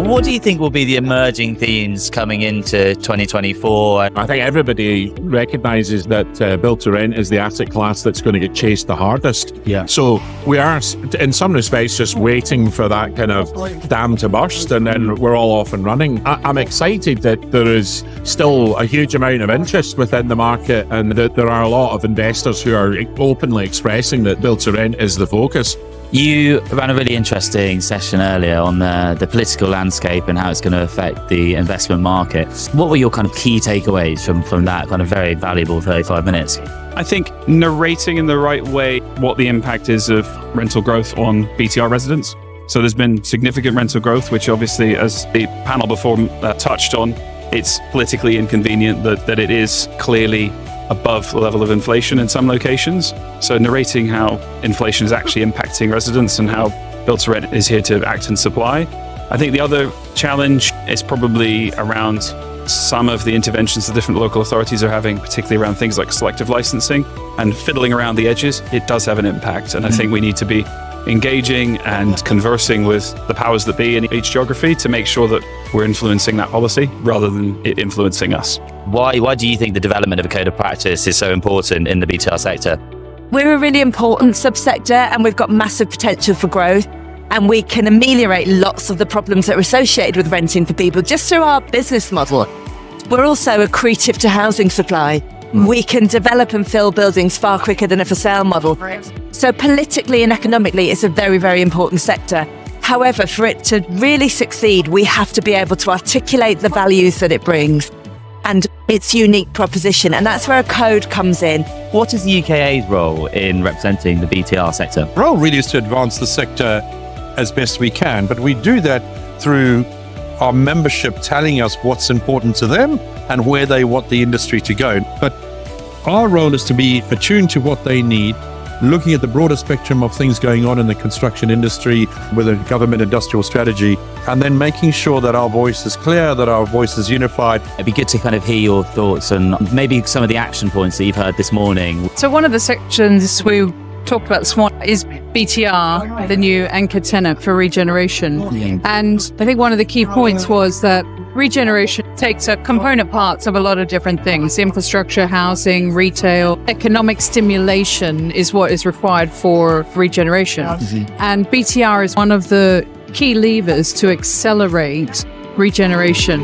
What do you think will be the emerging themes coming into 2024? I think everybody recognises that build to rent is the asset class that's going to get chased the hardest. Yeah. So we are, in some respects, just waiting for that kind of dam to burst, and then we're all off and running. I'm excited that there is still a huge amount of interest within the market, and that there are a lot of investors who are openly expressing that build to rent is the focus. You ran a really interesting session earlier on the political landscape and how it's going to affect the investment market. What were your kind of key takeaways from that kind of very valuable 35 minutes? I think narrating in the right way what the impact is of rental growth on BTR residents. So there's been significant rental growth, which obviously, as the panel before touched on, it's politically inconvenient that it is clearly above the level of inflation in some locations. So narrating how inflation is actually impacting residents and how build to rent is here to act and supply. I think the other challenge is probably around some of the interventions the different local authorities are having, particularly around things like selective licensing and fiddling around the edges. It does have an impact, and I think we need to be engaging and conversing with the powers that be in each geography to make sure that we're influencing that policy rather than it influencing us. Why do you think the development of a code of practice is so important in the BTR sector? We're a really important subsector, and we've got massive potential for growth, and we can ameliorate lots of the problems that are associated with renting for people just through our business model. We're also accretive to housing supply. We can develop and fill buildings far quicker than a for sale model. So politically and economically, it's a very, very important sector. However, for it to really succeed, we have to be able to articulate the values that it brings and its unique proposition. And that's where a code comes in. What is the UKAA's role in representing the BTR sector? Our role really is to advance the sector as best we can, but we do that through our membership telling us what's important to them and where they want the industry to go. But our role is to be attuned to what they need, looking at the broader spectrum of things going on in the construction industry with a government industrial strategy, and then making sure that our voice is clear, that our voice is unified. It'd be good to kind of hear your thoughts on maybe some of the action points that you've heard this morning. So one of the sections we talked about this morning is BTR, the new anchor tenant for regeneration. And I think one of the key points was that regeneration takes up component parts of a lot of different things: infrastructure, housing, retail. Economic stimulation is what is required for regeneration. And BTR is one of the key levers to accelerate regeneration.